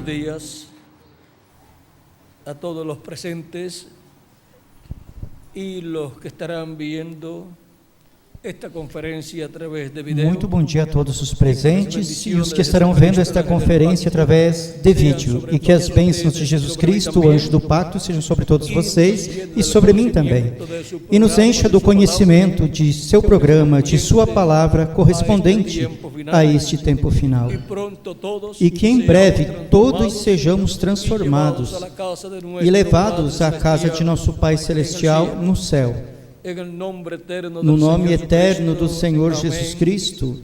días a todos los presentes y los que estarán viendo esta conferência através de vídeo. Muito bom dia a todos os presentes e os que estarão vendo esta conferência através de vídeo. E que as bênçãos de Jesus Cristo, o anjo do pacto, sejam sobre todos vocês e sobre mim também. E nos encha do conhecimento de seu programa, de sua palavra correspondente a este tempo final. E que em breve todos sejamos transformados e levados à casa de nosso Pai Celestial no céu. No nome eterno do Senhor Jesus Cristo.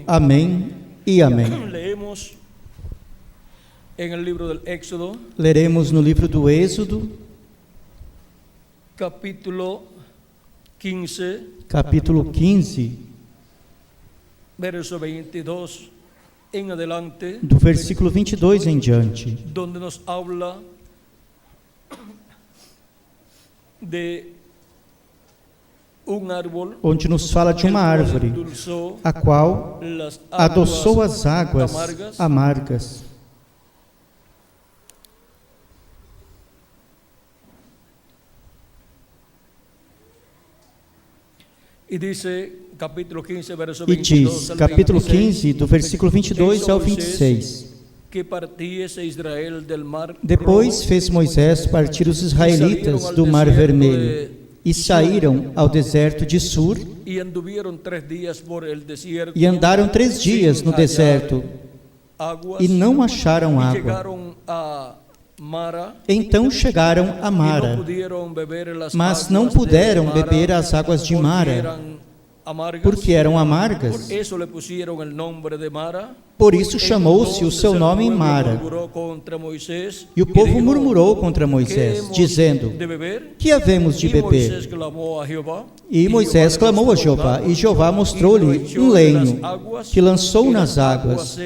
Amém e amém. Leremos no livro do Êxodo, capítulo 15, verso 22 em adelante, do versículo 22 em diante, donde nos habla de onde nos fala de uma árvore, a qual adoçou as águas amargas. E diz, capítulo 15, do versículo 22 ao 26. Depois fez Moisés partir os israelitas do Mar Vermelho, e saíram ao deserto de Sur, e andaram 3 dias no deserto, e não acharam água. Então chegaram a Mara, mas não puderam beber as águas de Mara, porque eram amargas. Por isso chamou-se o seu nome Mara. E o povo murmurou contra Moisés, dizendo: que havemos de beber? E Moisés clamou a Jeová, e Jeová mostrou-lhe um lenho, que lançou nas águas,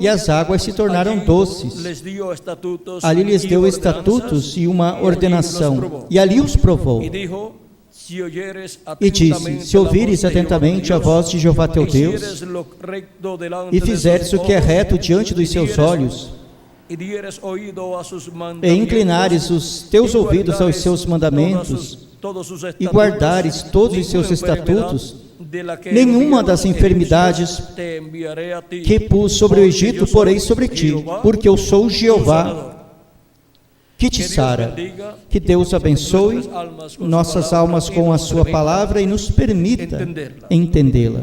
e as águas se tornaram doces. Ali lhes deu estatutos e uma ordenação, e ali os provou. E disse: se ouvires atentamente a voz de Jeová teu Deus, e fizeres o que é reto diante dos seus olhos, e inclinares os teus ouvidos aos seus mandamentos, e guardares todos os seus estatutos, nenhuma das enfermidades que pus sobre o Egito porei sobre ti, porque eu sou Jeová que te sara. Que Deus abençoe nossas almas com a sua palavra e nos permita entendê-la.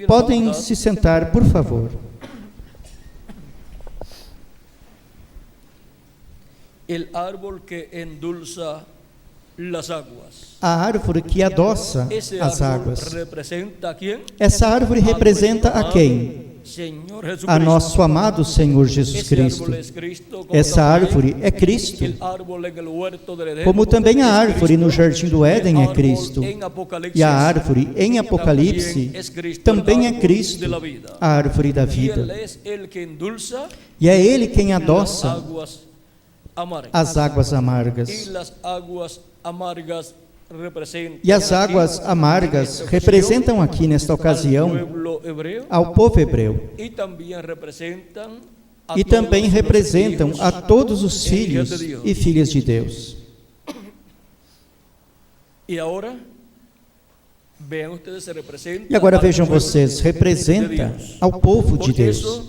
Podem se sentar, por favor. A árvore que adoça as águas. Essa árvore representa a quem? A nosso amado Senhor Jesus Cristo. Essa árvore é Cristo, como também a árvore no Jardim do Éden é Cristo, e a árvore em Apocalipse também é Cristo, a árvore da vida. E é Ele quem adoça as águas amargas. E as águas amargas representam aqui, nesta ocasião, ao povo hebreu. E também representam a todos os filhos e filhas de Deus. E agora vejam vocês, representa ao povo de Deus.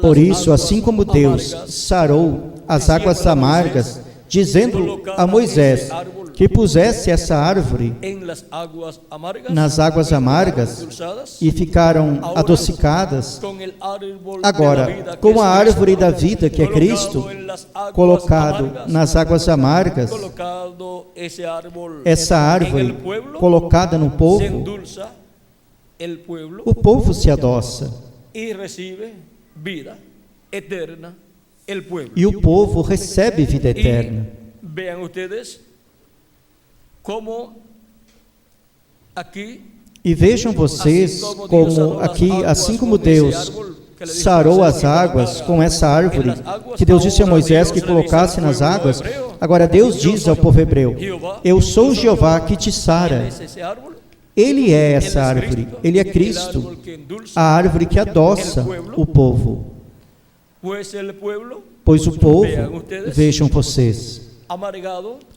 Por isso, assim como Deus sarou as águas amargas, dizendo a Moisés que pusesse essa árvore nas águas amargas e ficaram adocicadas, agora, com a árvore da vida, que é Cristo, colocado nas águas amargas, essa árvore colocada no povo, o povo se adoça. E o povo recebe vida eterna. E vejam vocês como aqui, assim como Deus sarou as águas com essa árvore, que Deus disse a Moisés que colocasse nas águas, agora Deus diz ao povo hebreu: eu sou Jeová que te sara. Ele é essa árvore, Ele é Cristo, a árvore que adoça o povo. Pois o povo, vejam vocês,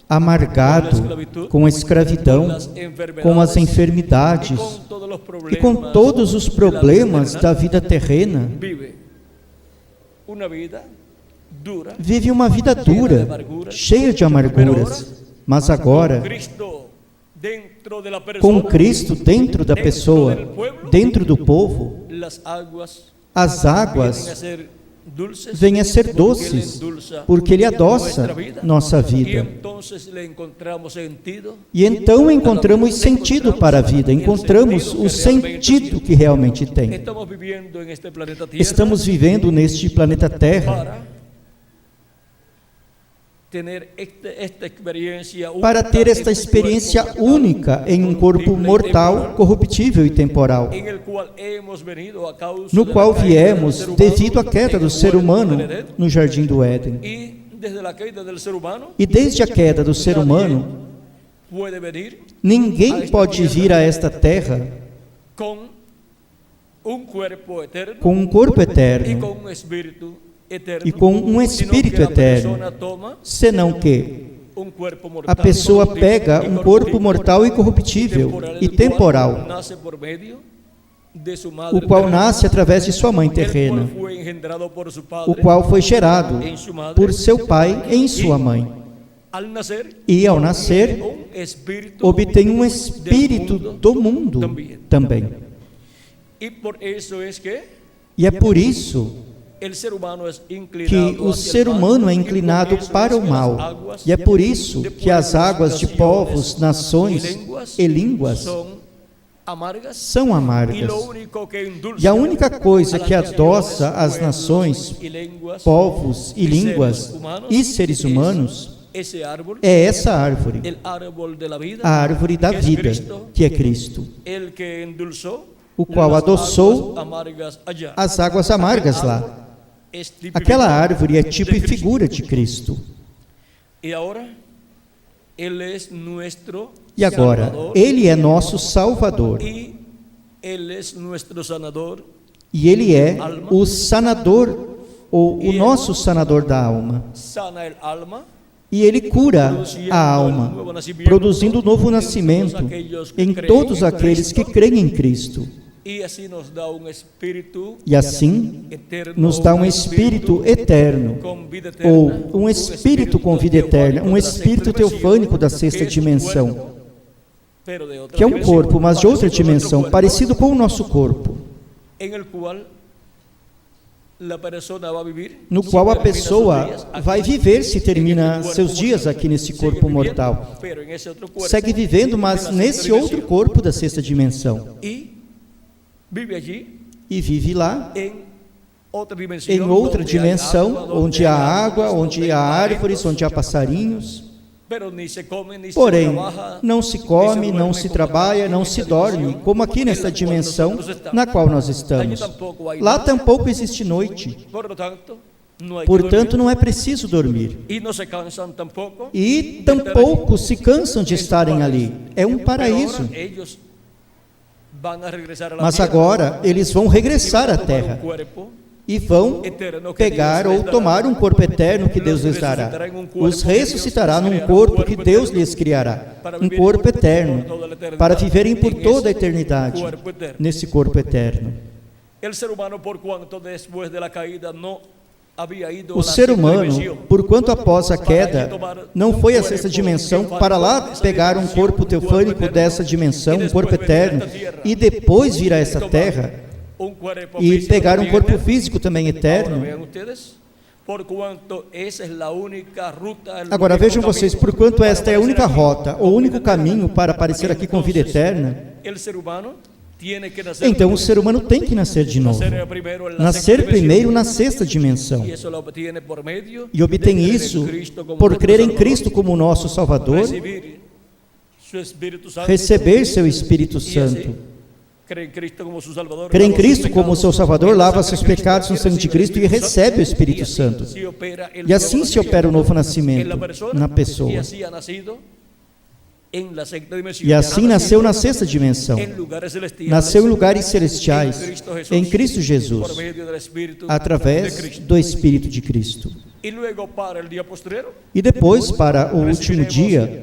amargado com a escravidão, com as enfermidades e com todos os problemas da vida terrena, vive uma vida dura, cheia de amarguras, mas agora, com Cristo dentro da pessoa, dentro do povo, as águas vêm a ser doces, porque Ele adoça nossa vida. E então encontramos sentido para a vida, encontramos o sentido que realmente tem. Estamos vivendo neste planeta Terra para ter esta experiência única em um corpo mortal, corruptível e temporal, no qual viemos devido à queda do ser humano no Jardim do Éden. E desde a queda do ser humano, ninguém pode vir a esta terra com um corpo eterno e com um espírito eterno, senão que a pessoa pega um corpo mortal e corruptível e temporal, o qual nasce através de sua mãe terrena, o qual foi gerado por seu pai em sua mãe. E ao nascer, obtém um espírito do mundo também. E é por isso que o ser humano é inclinado para o mal. E é por isso que as águas de povos, nações e línguas são amargas. E a única coisa que adoça as nações, povos e línguas e seres humanos é essa árvore, a árvore da vida, que é Cristo, o qual adoçou as águas amargas lá. Aquela árvore é tipo e figura de Cristo. E agora, Ele é nosso Salvador. E Ele é o sanador, ou o nosso sanador da alma. E Ele cura a alma, produzindo um novo nascimento em todos aqueles que creem em Cristo. E assim nos dá um espírito eterno, ou um espírito com vida eterna, um espírito teofânico da sexta dimensão, que é um corpo, mas de outra dimensão, parecido com o nosso corpo, no qual a pessoa vai viver se termina seus dias aqui nesse corpo mortal. Segue vivendo, mas nesse outro corpo da sexta dimensão. E vive lá, em outra dimensão, onde há água, onde há árvores, onde há passarinhos. Porém, não se come, não se trabalha, não se dorme, como aqui nesta dimensão na qual nós estamos. Lá tampouco existe noite. Portanto, não é preciso dormir. E tampouco se cansam de estarem ali. É um paraíso. Mas agora eles vão regressar à terra e vão pegar ou tomar um corpo eterno que Deus lhes dará. Os ressuscitará num corpo que Deus lhes criará, um corpo eterno, para viverem por toda a eternidade nesse corpo eterno. O ser humano, porquanto após a queda, não foi à sexta dimensão para lá pegar um corpo teofânico dessa dimensão, um corpo eterno, e depois vir a essa terra e pegar um corpo físico também eterno. Agora vejam vocês, porquanto esta é a única rota, o único caminho para aparecer aqui com vida eterna, então o ser humano tem que nascer de novo, nascer primeiro na sexta dimensão, e obtém isso por crer em Cristo como nosso Salvador, receber seu Espírito Santo, crer em Cristo como seu Salvador, lava seus pecados no sangue de Cristo e recebe o Espírito Santo, e assim se opera o novo nascimento na pessoa. E assim nasceu na sexta dimensão. Nasceu em lugares celestiais, em Cristo Jesus, através do Espírito de Cristo. E depois, para o último dia,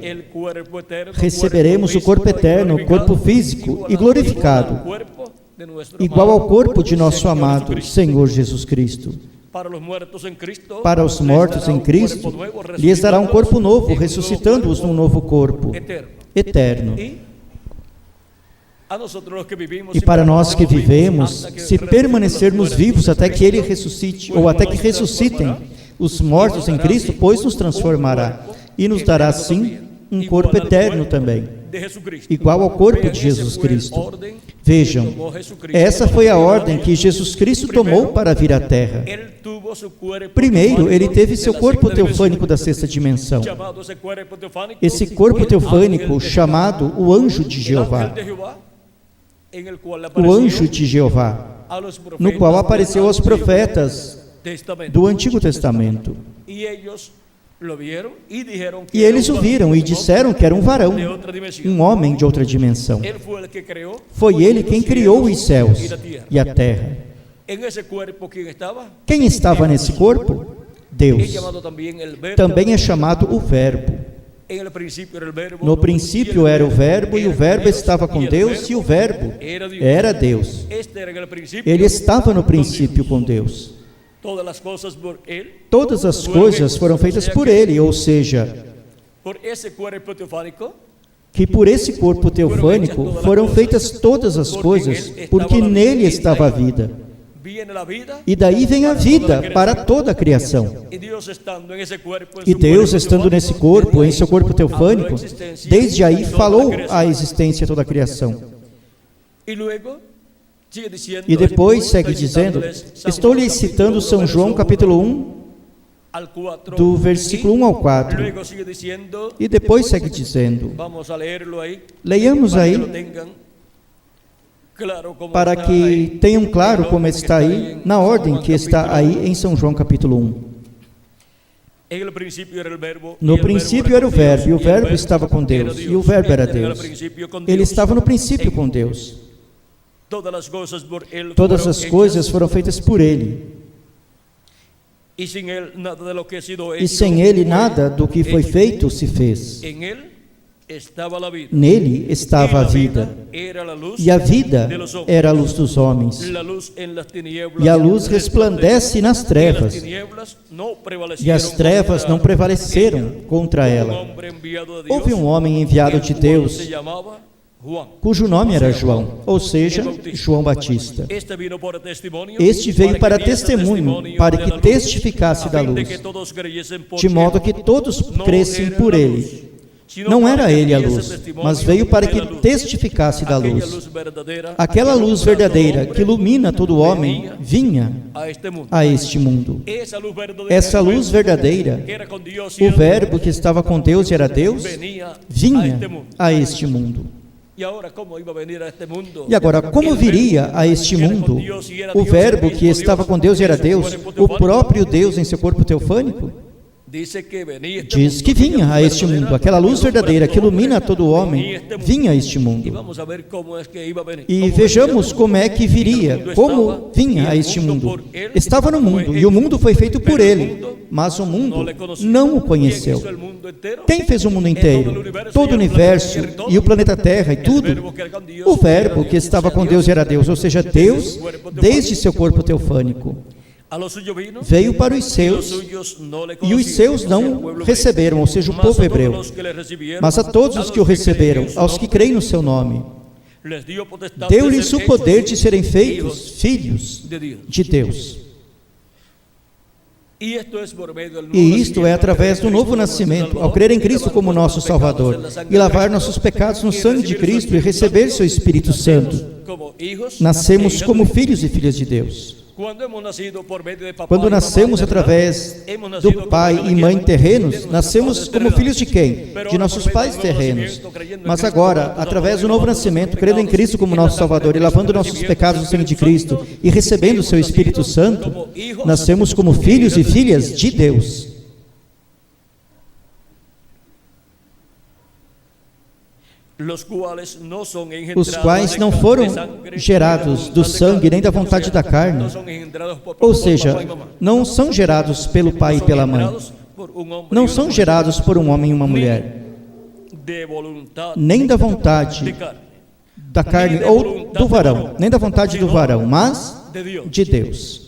receberemos o corpo eterno, o corpo físico e glorificado, igual ao corpo de nosso amado Senhor Jesus Cristo. Para os mortos em Cristo, lhes dará um corpo novo, ressuscitando-os num novo corpo eterno. E para nós que vivemos, se permanecermos vivos até que Ele ressuscite, ou até que ressuscitem os mortos em Cristo, pois nos transformará e nos dará, sim, um corpo eterno também, igual ao corpo de Jesus Cristo. Vejam, essa foi a ordem que Jesus Cristo tomou para vir à Terra. Primeiro, Ele teve seu corpo teofânico da sexta dimensão. Esse corpo teofânico chamado o anjo de Jeová. O anjo de Jeová, no qual apareceu aos profetas do Antigo Testamento. E eles o viram e disseram que era um varão, um homem de outra dimensão. Foi Ele quem criou os céus e a terra. Quem estava nesse corpo? Deus. Também é chamado o Verbo. No princípio era o Verbo, e o Verbo estava com Deus, e o Verbo era Deus. Ele estava no princípio com Deus. Todas as coisas foram feitas por Ele, ou seja, que por esse corpo teofânico foram feitas todas as coisas, porque nele estava a vida. E daí vem a vida para toda a criação. E Deus, estando nesse corpo, em seu corpo teofânico, desde aí falou a existência de toda a criação. E depois segue dizendo, estou lhes citando São João capítulo 1, do versículo 1 ao 4. E depois segue dizendo, leiamos aí, para que tenham claro como está aí, na ordem que está aí em São João capítulo 1. No princípio era o Verbo, e o Verbo estava com Deus, e o Verbo era Deus. Ele estava no princípio com Deus. Todas as coisas foram feitas por Ele. E sem Ele nada do que foi feito se fez. Nele estava a vida, e a vida era a luz dos homens. E a luz resplandece nas trevas, e as trevas não prevaleceram contra ela. Houve um homem enviado de Deus, cujo nome era João, ou seja, João Batista. Este veio para testemunho, para que testificasse da luz, de modo que todos crescem por ele. Não era ele a luz, mas veio para que testificasse da luz. Aquela luz verdadeira que ilumina todo homem vinha a este mundo. Essa luz verdadeira, o Verbo que estava com Deus e era Deus, vinha a este mundo. E agora, como viria a este mundo o Verbo que estava com Deus e era Deus, o próprio Deus em seu corpo teofânico? Diz que vinha a este mundo, aquela luz verdadeira que ilumina todo homem, vinha a este mundo. E vejamos como é que viria, como vinha a este mundo. Estava no mundo, e o mundo foi feito por ele, mas o mundo não o conheceu. Quem fez o mundo inteiro? Todo o universo, e o planeta Terra, e tudo? O Verbo que estava com Deus e era Deus, ou seja, Deus, desde seu corpo teofânico. Veio para os seus, e os seus não o receberam, ou seja, o povo hebreu. Mas a todos os que o receberam, aos que creem no seu nome, deu-lhes o poder de serem feitos filhos de Deus. E isto é através do novo nascimento, ao crer em Cristo como nosso Salvador, e lavar nossos pecados no sangue de Cristo e receber seu Espírito Santo. Nascemos como filhos e filhas de Deus. Quando nascemos através do pai e mãe terrenos, nascemos como filhos de quem? De nossos pais terrenos. Mas agora, através do novo nascimento, crendo em Cristo como nosso Salvador e lavando nossos pecados no sangue de Cristo e recebendo o seu Espírito Santo, nascemos como filhos e filhas de Deus. os quais não foram gerados do sangue nem da vontade da carne, ou seja, não são gerados pelo pai e pela mãe, não são gerados por um homem e uma mulher, nem da vontade da carne ou do varão, nem da vontade do varão, mas de Deus.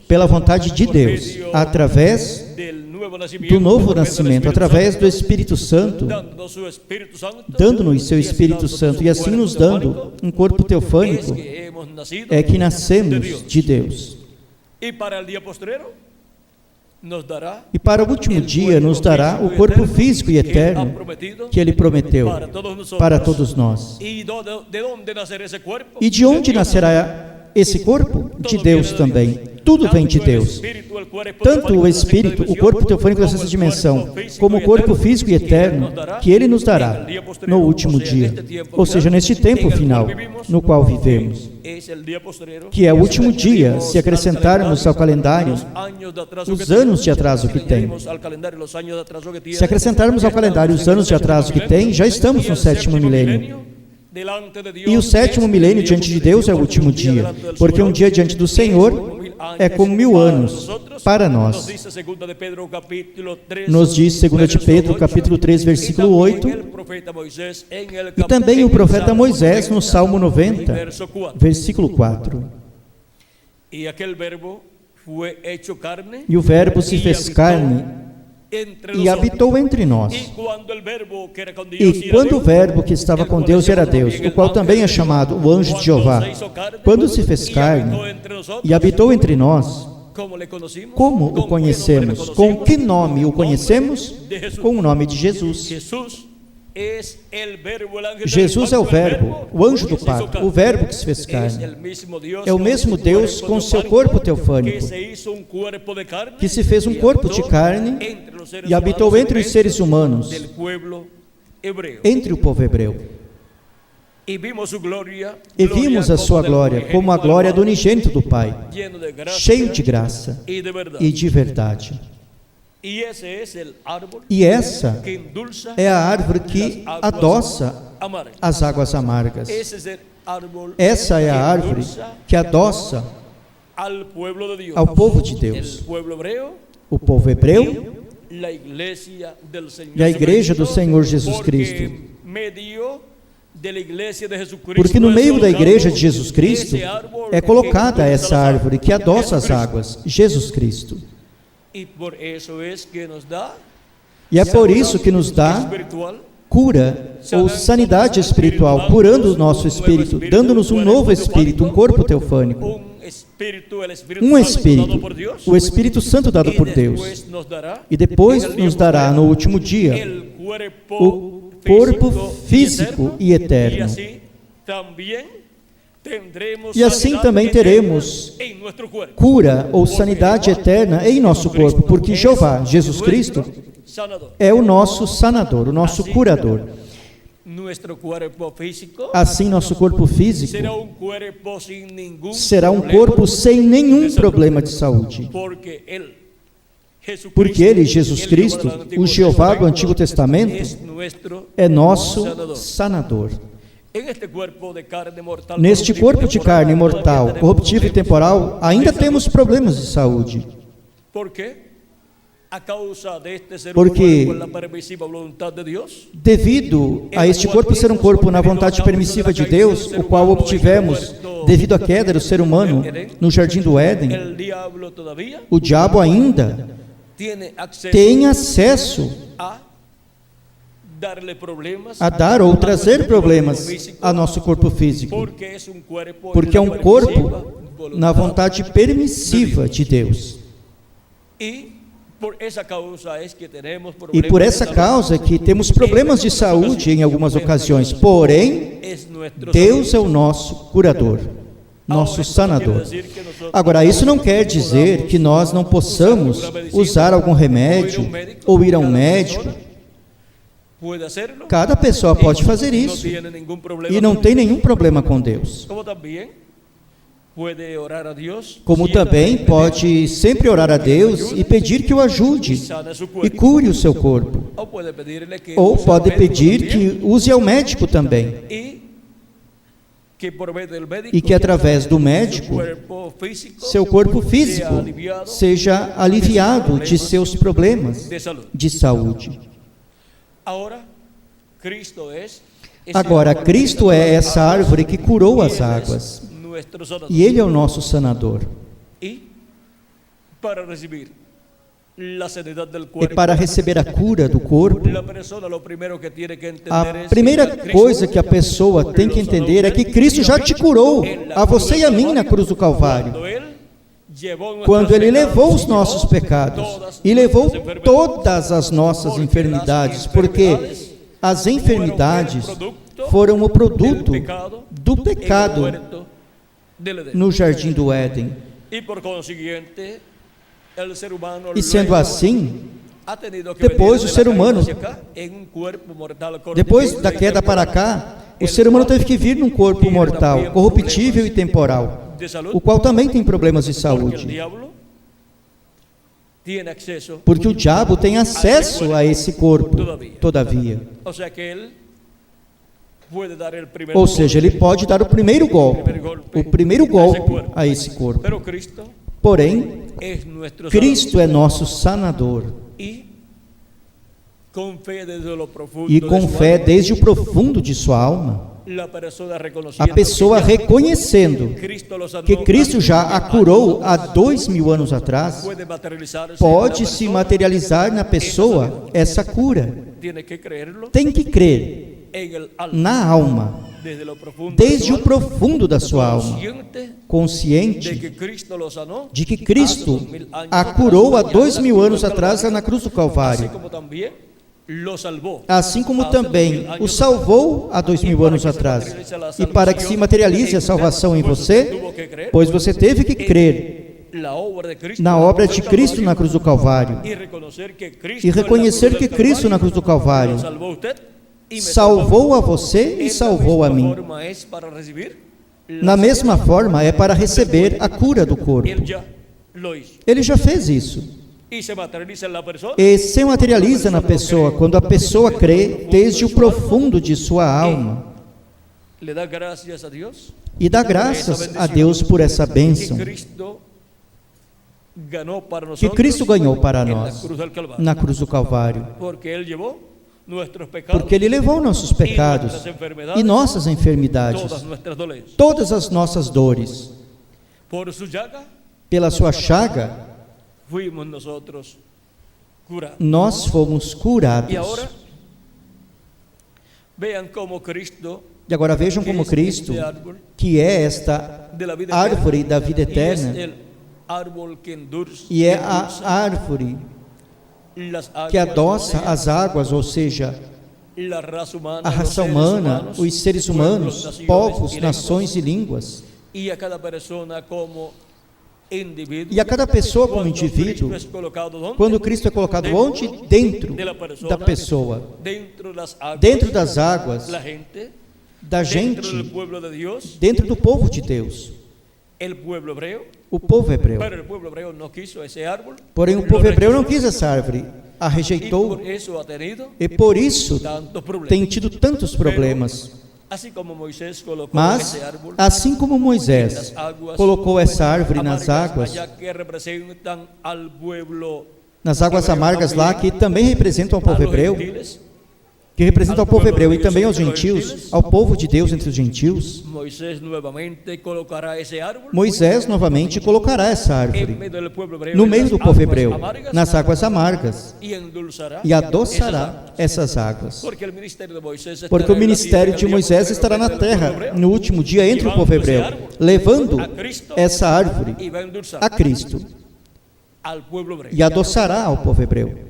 Pela vontade de Deus, através do novo nascimento, através do Espírito Santo, dando-nos seu Espírito Santo e assim nos dando um corpo teofânico, é que nascemos de Deus. E para o último dia nos dará o corpo físico e eterno que Ele prometeu para todos nós. E de onde nascerá esse corpo? De Deus também. Tudo vem de Deus. Tanto o Espírito, o corpo teofânico dessa dimensão, como o corpo físico e eterno, que Ele nos dará no último dia. Ou seja, neste tempo final, no qual vivemos. Que é o último dia, se acrescentarmos ao calendário os anos de atraso que tem. Se acrescentarmos ao calendário os anos de atraso que tem, já estamos no 7º milênio. E o 7º milênio diante de Deus é o último dia, porque um dia diante do Senhor é como 1000 anos para nós. Nos diz 2 de Pedro, capítulo 3, versículo 8, e também o profeta Moisés no Salmo 90, versículo 4. E o verbo se fez carne e habitou entre nós. E quando o verbo que estava com Deus era Deus, o qual também é chamado o anjo de Jeová, quando se fez carne e habitou entre nós, como o conhecemos? Com que nome o conhecemos? Com o nome de Jesus. Jesus é o verbo, o anjo do pacto, o verbo que se fez carne. É o mesmo Deus com seu corpo teofânico, que se fez um corpo de carne e habitou entre os seres humanos, entre o povo hebreu. E vimos a sua glória como a glória do unigênito do Pai, cheio de graça e de verdade. E essa é a árvore que adoça as águas amargas. Essa é a árvore que adoça ao povo de Deus, o povo hebreu e a igreja do Senhor Jesus Cristo. Porque no meio da igreja de Jesus Cristo é colocada essa árvore que adoça as águas, Jesus Cristo. E é por isso que nos dá cura ou sanidade espiritual, curando o nosso espírito, dando-nos um novo espírito, um corpo teofânico. Um espírito, o Espírito Santo dado por Deus. E depois nos dará no último dia o corpo físico e eterno. E assim também teremos cura ou sanidade eterna em nosso corpo, porque Jeová, Jesus Cristo, é o nosso sanador, o nosso curador. Assim, nosso corpo físico será um corpo sem nenhum problema de saúde. Porque Ele, Jesus Cristo, o Jeová do Antigo Testamento, é nosso sanador. Neste corpo de carne mortal, corruptível e temporal, ainda temos problemas de saúde. Porque, devido a este corpo ser um corpo na vontade permissiva de Deus, o qual obtivemos devido à queda do ser humano no jardim do Éden, o diabo ainda tem acesso a dar ou trazer problemas a nosso corpo físico, porque é um corpo na vontade permissiva de Deus. E por essa causa é que temos problemas de saúde em algumas ocasiões, porém, Deus é o nosso curador, nosso sanador. Agora, isso não quer dizer que nós não possamos usar algum remédio ou ir a um médico. Cada pessoa pode fazer isso e não tem nenhum problema com Deus. como também pode sempre orar a Deus e pedir que o ajude e cure o seu corpo. Ou pode pedir que use ao médico também. E que através do médico, seu corpo físico seja aliviado de seus problemas de saúde. Agora, Cristo é essa árvore que curou as águas. E Ele é o nosso sanador. E para receber a cura do corpo, a primeira coisa que a pessoa tem que entender é que Cristo já te curou, a você e a mim, na cruz do Calvário. Quando Ele levou os nossos pecados e levou todas as nossas enfermidades, porque as enfermidades foram o produto do pecado no jardim do Éden. E sendo assim, depois o ser humano, depois da queda para cá, o ser humano teve que vir num corpo mortal, corruptível e temporal, o qual também tem problemas de saúde. Porque o diabo tem acesso a esse corpo, todavia. Ou seja, ele pode dar o primeiro golpe a esse corpo. Porém, Cristo é nosso sanador. E com fé desde o profundo de sua alma, a pessoa reconhecendo que Cristo já a curou há 2000 anos atrás, pode se materializar na pessoa essa cura. Tem que crer na alma, desde o profundo da sua alma, consciente de que Cristo a curou há 2000 anos atrás na cruz do Calvário, assim como também o salvou há 2000 anos atrás. E para que se materialize a salvação em você, pois você teve que crer na obra de Cristo na cruz do Calvário e reconhecer que Cristo na cruz do Calvário salvou a você e salvou a mim. Na mesma forma, é para receber a cura do corpo. Ele já fez isso. E se materializa na pessoa quando a pessoa crê desde o profundo de sua alma e dá graças a Deus por essa bênção que Cristo ganhou para nós na cruz do Calvário. Porque Ele levou nossos pecados e nossas enfermidades, todas as nossas dores. Pela sua chaga, nós fomos curados. E agora vejam como Cristo, que é esta árvore da vida eterna, e é a árvore que adoça as águas, ou seja, a raça humana, os seres humanos, povos, nações e línguas. E a cada pessoa como indivíduo, quando Cristo é colocado onde? Dentro da pessoa, dentro das águas, da gente, dentro do povo de Deus. O povo hebreu. Porém, o povo hebreu não quis essa árvore, a rejeitou, e por isso tem tido tantos problemas. Mas, assim como Moisés colocou essa árvore nas águas amargas lá, que também representam o povo hebreu, que representa ao povo hebreu e também aos gentios, ao povo de Deus entre os gentios, Moisés novamente colocará essa árvore no meio do povo hebreu, nas águas amargas, e adoçará essas águas. Porque o ministério de Moisés estará na terra, no último dia, entre o povo hebreu, levando essa árvore a Cristo, e adoçará ao povo hebreu.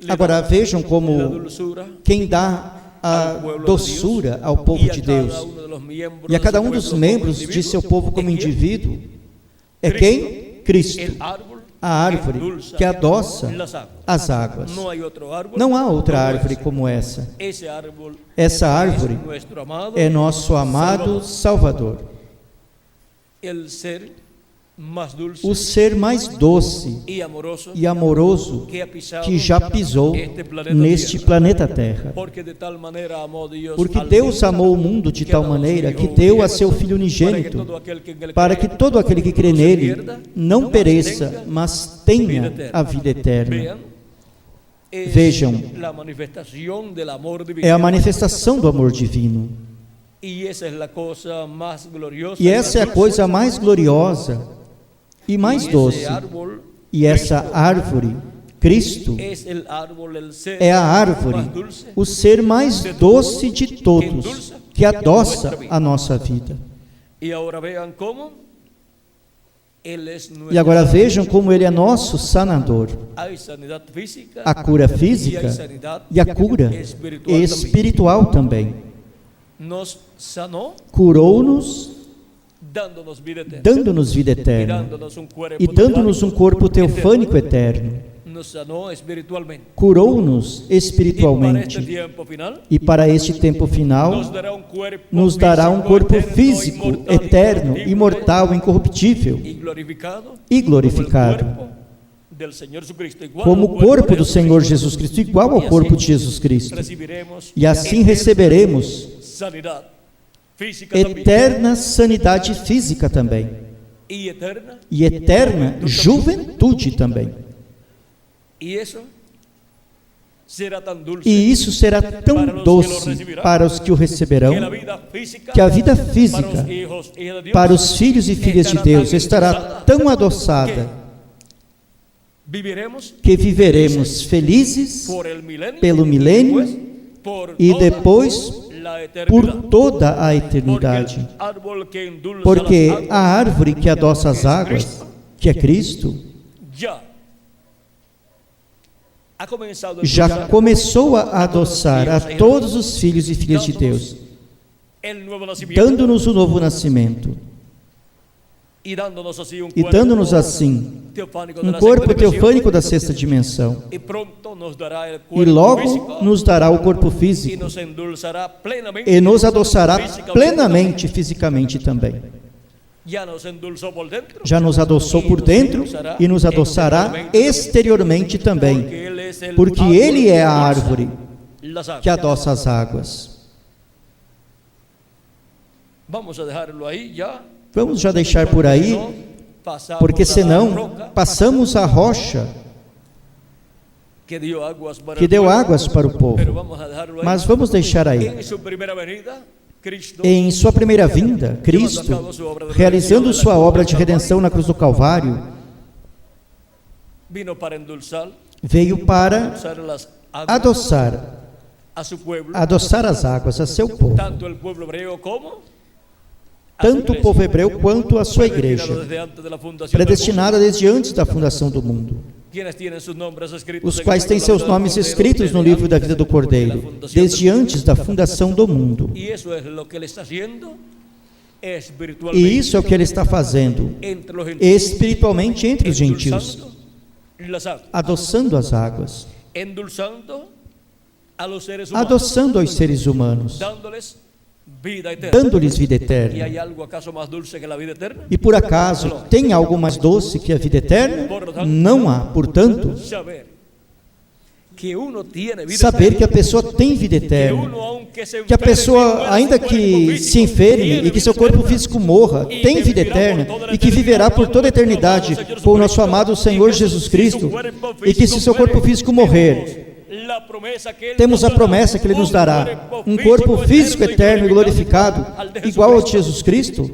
Agora vejam como quem dá a doçura ao povo de Deus e a cada um dos membros de seu povo como indivíduo é quem? Cristo. a árvore que adoça as águas. Não há outra árvore como essa. Essa árvore é nosso amado Salvador. O ser mais doce e amoroso que já pisou neste planeta Terra. Porque Deus amou o mundo de tal maneira que deu a seu Filho unigênito, para que todo aquele que crê nele não pereça, mas tenha a vida eterna. Vejam, é a manifestação do amor divino. E essa é a coisa mais gloriosa e mais doce. E essa árvore, Cristo, é a árvore, o ser mais doce de todos, que adoça a nossa vida. E agora vejam como Ele é nosso sanador. A cura física e a cura espiritual também. Curou-nos, dando-nos vida eterna e dando-nos um corpo teofânico eterno. Curou-nos espiritualmente e para este tempo final nos dará um corpo físico, eterno, imortal, incorruptível e glorificado, como o corpo do Senhor Jesus Cristo, igual ao corpo de Jesus Cristo. E assim receberemos eterna sanidade física também, e eterna juventude também. E isso será tão doce para os que o receberão, que a vida física para os filhos e filhas de Deus estará tão adoçada, que viveremos felizes pelo milênio e depois por toda a eternidade, porque a árvore que adoça as águas, que é Cristo, já começou a adoçar a todos os filhos e filhas de Deus, dando-nos o novo nascimento e dando-nos assim um corpo teofânico da sexta dimensão, e logo nos dará o corpo físico e nos adoçará plenamente fisicamente também. Já nos adoçou por dentro e nos adoçará exteriormente também, porque Ele é a árvore que adoça as águas. Vamos já deixar por aí, porque senão passamos a rocha que deu águas para o povo. Mas vamos deixar aí. Em sua primeira vinda, Cristo, realizando sua obra de redenção na cruz do Calvário, veio para adoçar as águas a seu povo, tanto o povo hebreu quanto a sua igreja, predestinada desde antes da fundação do mundo, os quais têm seus nomes escritos no livro da vida do Cordeiro, desde antes da fundação do mundo. E isso é o que Ele está fazendo espiritualmente entre os gentios, adoçando as águas, adoçando aos seres humanos, dando-lhes vida eterna. E por acaso tem algo mais doce que a vida eterna? Não há. Portanto, saber que a pessoa tem vida eterna, que a pessoa, ainda que se enferme e que seu corpo físico morra, tem vida eterna e que viverá por toda a eternidade com o nosso amado Senhor Jesus Cristo, e que se seu corpo físico morrer, temos a promessa que Ele nos dará um corpo físico eterno e glorificado, igual ao de Jesus Cristo.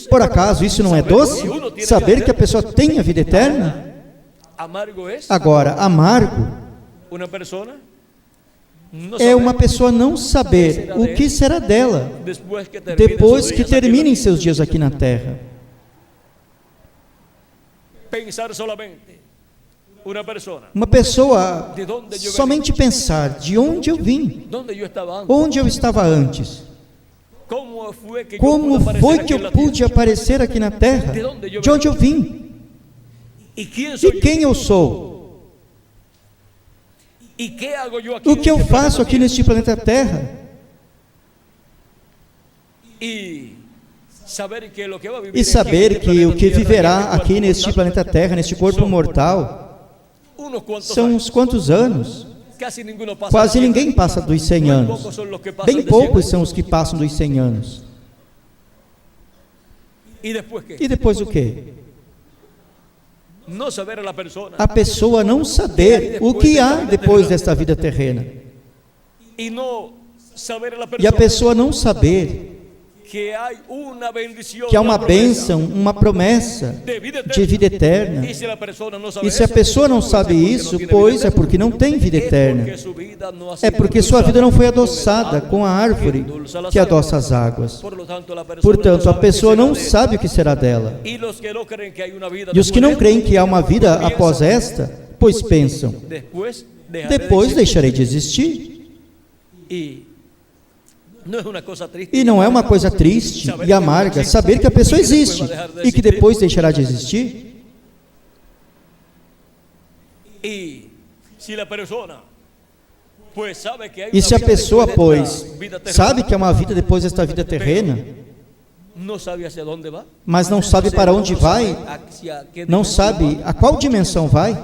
Por acaso isso não é doce? Saber que a pessoa tem a vida eterna? Agora, amargo é uma pessoa não saber o que será dela depois que terminem seus dias aqui na terra. Uma pessoa somente pensar de onde eu vim, onde eu estava antes, como foi que eu pude aparecer aqui na terra, de onde eu vim, E quem eu sou? O que eu faço aqui neste planeta Terra? E saber que o que viverá aqui neste planeta Terra, neste corpo mortal, são uns quantos anos? Quase ninguém passa dos 100 anos. Bem poucos são os que passam dos 100 anos. E depois o quê? A pessoa não saber o que há depois desta vida terrena. E a pessoa não saber que há uma bênção, uma promessa de vida eterna. E se a pessoa não sabe isso, pois é porque não tem vida eterna. É porque sua vida não foi adoçada com a árvore que adoça as águas. Portanto, a pessoa não sabe o que será dela. E os que não creem que há uma vida após esta, pois pensam, depois deixarei de existir. E não é uma coisa triste e amarga saber que a pessoa existe e que depois deixará de existir? E se a pessoa, pois, sabe que há uma vida depois desta vida terrena, mas não sabe para onde vai, não sabe a qual dimensão vai,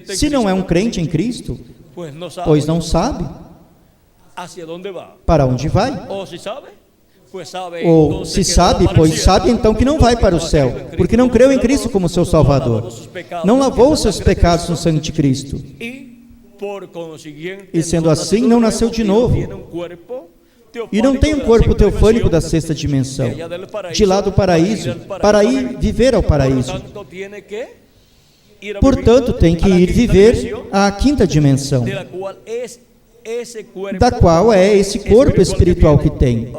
se não é um crente em Cristo, pois não sabe para onde vai. Ou se sabe, pois sabe então que não vai para o céu, porque não creu em Cristo como seu Salvador, não lavou os seus pecados no sangue de Cristo, e sendo assim não nasceu de novo, e não tem um corpo teofânico da sexta dimensão, de lá do paraíso, para ir viver ao paraíso. Portanto, tem que ir viver à quinta dimensão, da qual é esse corpo espiritual que tem.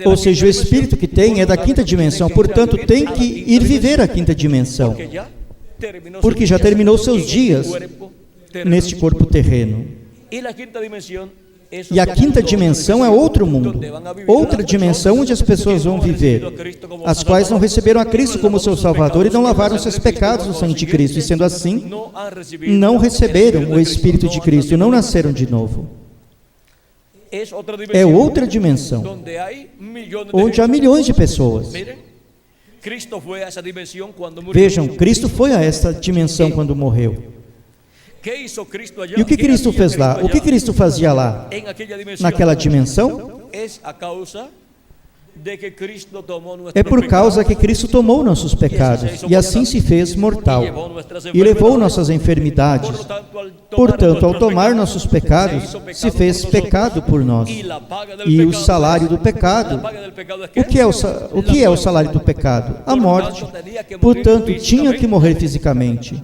Ou seja, o espírito que tem é da quinta dimensão, portanto tem que ir viver a quinta dimensão, porque já terminou seus dias neste corpo terreno. E a quinta dimensão é outro mundo, outra dimensão onde as pessoas vão viver, as quais não receberam a Cristo como seu Salvador e não lavaram seus pecados no sangue de Cristo, e sendo assim, não receberam o Espírito de Cristo e não nasceram de novo. É outra dimensão, onde há milhões de pessoas. Vejam, Cristo foi a essa dimensão quando morreu. E o que Cristo fez lá? O que Cristo fazia lá? Naquela dimensão? É por causa que Cristo tomou nossos pecados e assim se fez mortal e levou nossas enfermidades. Portanto, ao tomar nossos pecados, se fez pecado por nós. E o salário do pecado, o que é o salário do pecado? A morte. Portanto, tinha que morrer fisicamente.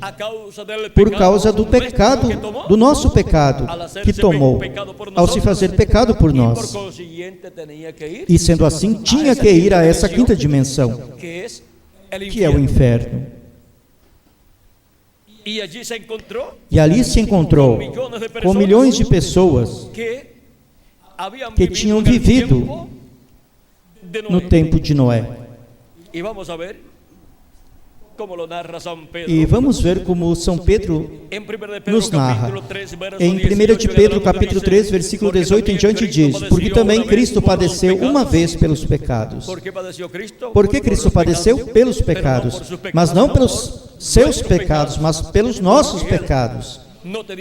Por causa do pecado, do nosso pecado, que tomou, ao se fazer pecado por nós. E sendo assim, tinha que ir a essa quinta dimensão, que é o inferno. E ali se encontrou com milhões de pessoas que tinham vivido no tempo de Noé. E vamos ver como São Pedro nos narra. Em 1 de Pedro, capítulo 3, versículo 18 em diante diz: porque também Cristo padeceu uma vez pelos pecados. Por que Cristo padeceu? Pelos pecados, mas não pelos seus pecados, mas pelos nossos pecados.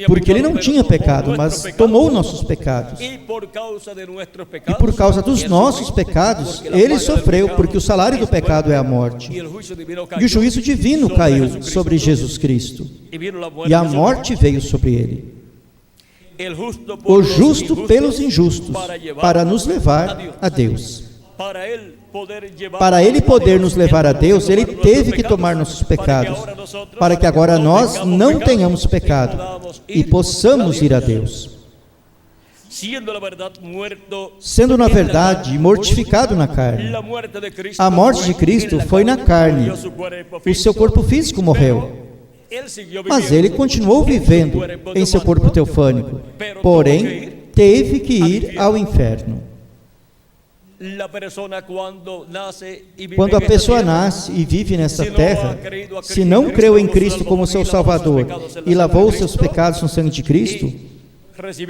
Porque ele não tinha pecado, mas tomou nossos pecados. E por causa dos nossos pecados, ele sofreu, porque o salário do pecado é a morte. E o juízo divino caiu sobre Jesus Cristo. E a morte veio sobre ele. O justo pelos injustos, para nos levar a Deus. Para ele poder nos levar a Deus, ele teve que tomar nossos pecados, para que agora nós não tenhamos pecado e possamos ir a Deus. Sendo na verdade mortificado na carne. A morte de Cristo foi na carne, o seu corpo físico morreu, mas ele continuou vivendo em seu corpo teofânico, porém teve que ir ao inferno. Quando a pessoa nasce e vive nessa terra, se não creu em Cristo como seu Salvador e lavou os seus pecados no sangue de Cristo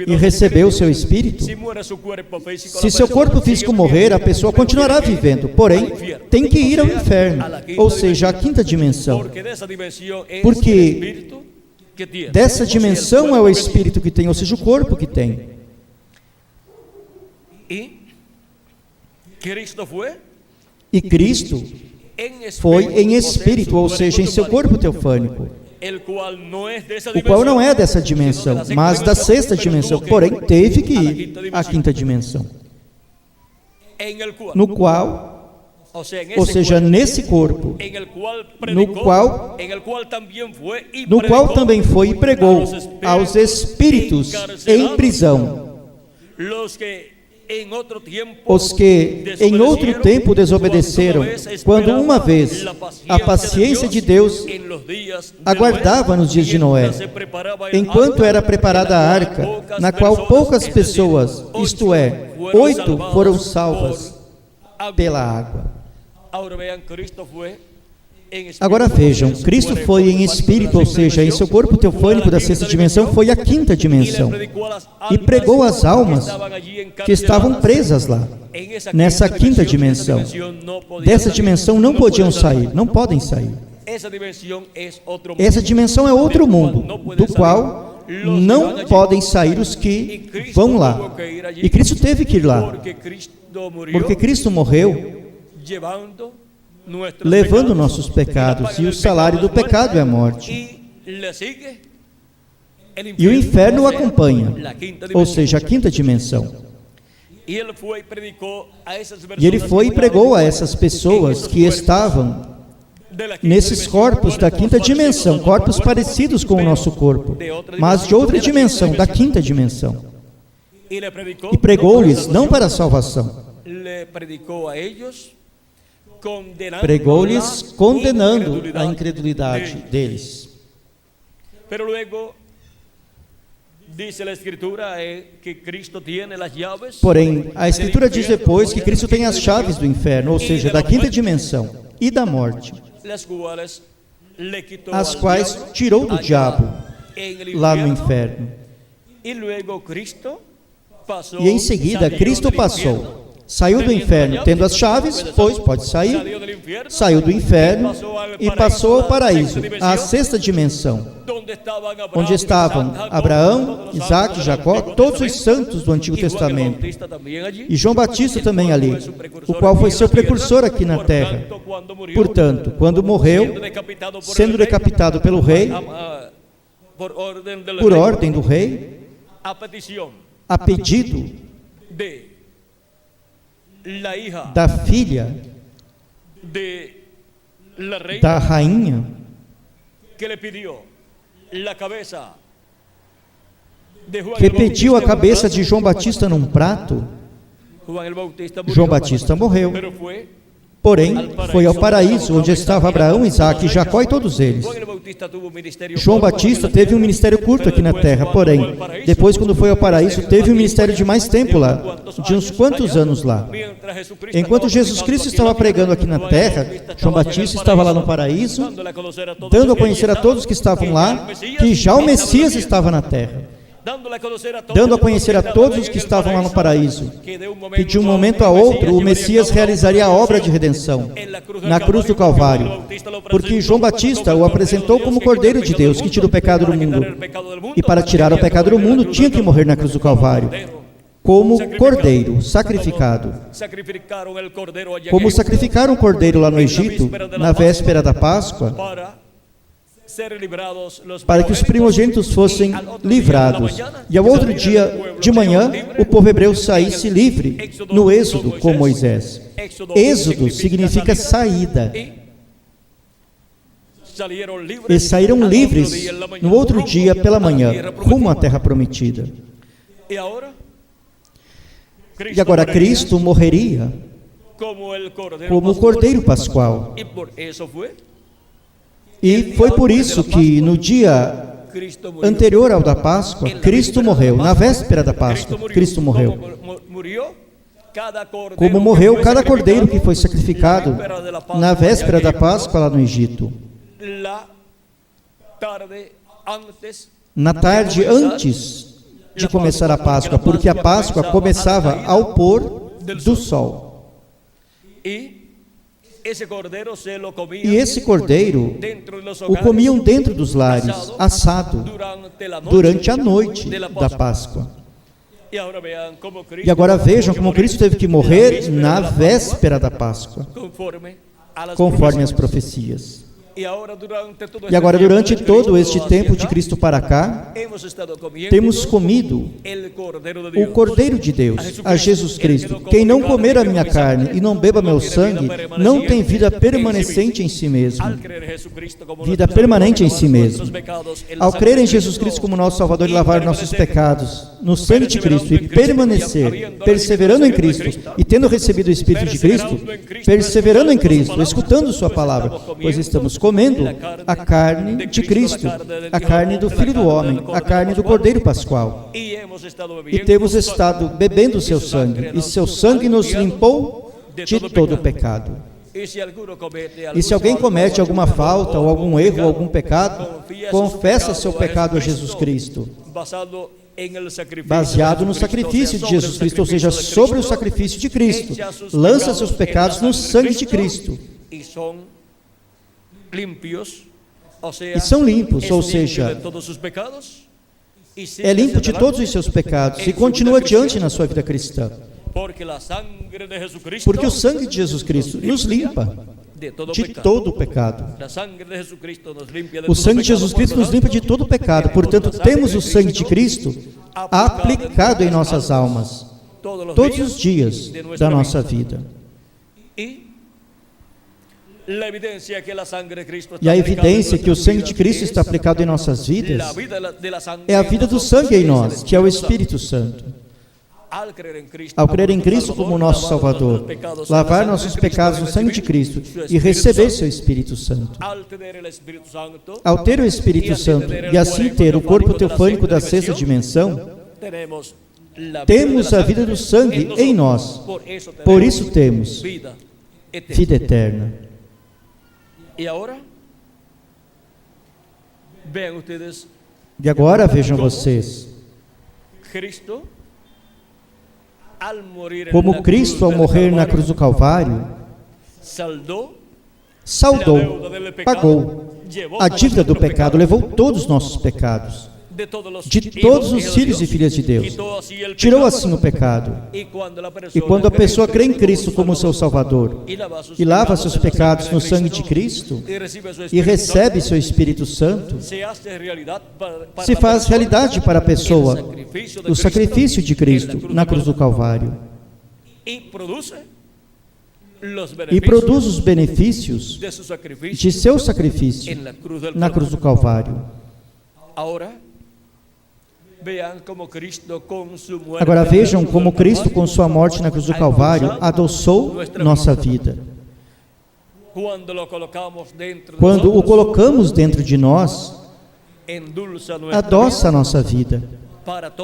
e recebeu o seu Espírito, se seu corpo físico morrer, a pessoa continuará vivendo, porém tem que ir ao inferno, ou seja, à quinta dimensão, porque dessa dimensão é o Espírito que tem, ou seja, o corpo que tem. E Cristo foi em espírito, ou seja, em seu corpo teofânico, o qual não é dessa dimensão, mas da sexta dimensão, porém teve que ir à quinta dimensão, no qual, ou seja, nesse corpo, no qual também foi e pregou aos espíritos em prisão, os que em outro tempo desobedeceram, quando uma vez a paciência de Deus aguardava nos dias de Noé, enquanto era preparada a arca, na qual poucas pessoas, isto é, 8 foram salvas pela água. Agora vejam, Cristo foi em espírito, ou seja, em seu corpo teofânico da sexta dimensão, foi a quinta dimensão, e pregou às almas que estavam presas lá, nessa quinta dimensão. Dessa dimensão não podiam sair, não podem sair. Essa dimensão é outro mundo, do qual não podem sair os que vão lá. E Cristo teve que ir lá, porque Cristo morreu levando nossos pecados, e o salário do pecado é a morte. E o inferno o acompanha, ou seja, a quinta dimensão. E ele foi e pregou a essas pessoas que estavam nesses corpos da quinta dimensão, corpos parecidos com o nosso corpo, mas de outra dimensão, da quinta dimensão. E pregou-lhes não para a salvação, pregou-lhes condenando a incredulidade deles. Porém, a Escritura diz depois que Cristo tem as chaves do inferno, ou seja, da quinta dimensão e da morte, as quais tirou do diabo lá no inferno. E em seguida, Cristo passou. Saiu do inferno, tendo as chaves, pois pode sair. Saiu do inferno e passou ao paraíso, à sexta dimensão, onde estavam Abraão, Isaac, Jacó, todos os santos do Antigo Testamento. E João Batista também ali, o qual foi seu precursor aqui na terra. Portanto, quando morreu, sendo decapitado pelo rei, por ordem do rei, a pedido da filha da rainha, que pediu a cabeça de João Batista num prato, João Batista morreu. Porém, foi ao paraíso, onde estava Abraão, Isaac, Jacó e todos eles. João Batista teve um ministério curto aqui na terra, porém, depois, quando foi ao paraíso, teve um ministério de mais tempo lá, de uns quantos anos lá. Enquanto Jesus Cristo estava pregando aqui na terra, João Batista estava lá no paraíso, dando a conhecer a todos que estavam lá, que já o Messias estava na terra. Dando a conhecer a todos os que estavam lá no paraíso, que de um momento a outro o Messias realizaria a obra de redenção na cruz do Calvário, porque João Batista o apresentou como Cordeiro de Deus, que tira o pecado do mundo, e para tirar o pecado do mundo tinha que morrer na cruz do Calvário, como cordeiro sacrificado, como sacrificaram um cordeiro lá no Egito, na véspera da Páscoa, para que os primogênitos fossem livrados, e ao outro dia de manhã o povo hebreu saísse livre no Êxodo com Moisés. Êxodo significa saída. Eles saíram livres no outro dia pela manhã, rumo à terra prometida. E agora Cristo morreria como o Cordeiro Pascual. E foi por isso que no dia anterior ao da Páscoa, Cristo morreu. Na véspera da Páscoa, Cristo morreu. como morreu cada cordeiro que foi sacrificado na véspera da Páscoa lá no Egito. Na tarde antes de começar a Páscoa, porque a Páscoa começava ao pôr do sol. E esse cordeiro o comiam dentro dos lares, assado, durante a noite da Páscoa. E agora vejam como Cristo teve que morrer na véspera da Páscoa, conforme as profecias. E agora, durante todo este tempo de Cristo para cá, temos comido o Cordeiro de Deus, a Jesus Cristo. Quem não comer a minha carne e não beba meu sangue, não tem vida permanecente em si mesmo. Vida permanente em si mesmo. Ao crer em Jesus Cristo como nosso Salvador e lavar nossos pecados no sangue de Cristo e permanecer, perseverando em Cristo e tendo recebido o Espírito de Cristo, perseverando em Cristo, escutando Sua palavra, pois estamos comendo a carne de Cristo, a carne do Filho do Homem, a carne do Cordeiro Pascual. E temos estado bebendo o seu sangue, e seu sangue nos limpou de todo o pecado. E se alguém comete alguma falta, ou algum erro, ou algum pecado, confessa seu pecado a Jesus Cristo, baseado no sacrifício de Jesus Cristo, ou seja, sobre o sacrifício de Cristo. Lança seus pecados no sangue de Cristo. E são limpos, ou seja, é limpo de todos os seus pecados e continua adiante na sua vida cristã. Porque o sangue de Jesus Cristo nos limpa de todo o pecado. O sangue de Jesus Cristo nos limpa de todo o pecado. Portanto, temos o sangue de Cristo aplicado em nossas almas todos os dias da nossa vida. E a evidência que o sangue de Cristo está aplicado em nossas vidas é a vida do sangue em nós, que é o Espírito Santo. Ao crer em Cristo como nosso Salvador, lavar nossos pecados no sangue de Cristo e receber seu Espírito Santo. Ao ter o Espírito Santo e assim ter o corpo teofânico da sexta dimensão, temos a vida do sangue em nós. Por isso temos vida eterna. E agora vejam vocês, como Cristo, ao morrer na cruz do Calvário, saldou, pagou a dívida do pecado, levou todos os nossos pecados, de todos os filhos e filhas de Deus, tirou assim o pecado. E quando a pessoa crê em Cristo como seu Salvador e lava seus pecados no sangue de Cristo e recebe seu Espírito Santo, se faz realidade para a pessoa o sacrifício de Cristo na cruz do Calvário e produz os benefícios de seu sacrifício na cruz do Calvário. Agora vejam como Cristo, com sua morte na cruz do Calvário, adoçou nossa vida. Quando o colocamos dentro de nós, adoça a nossa vida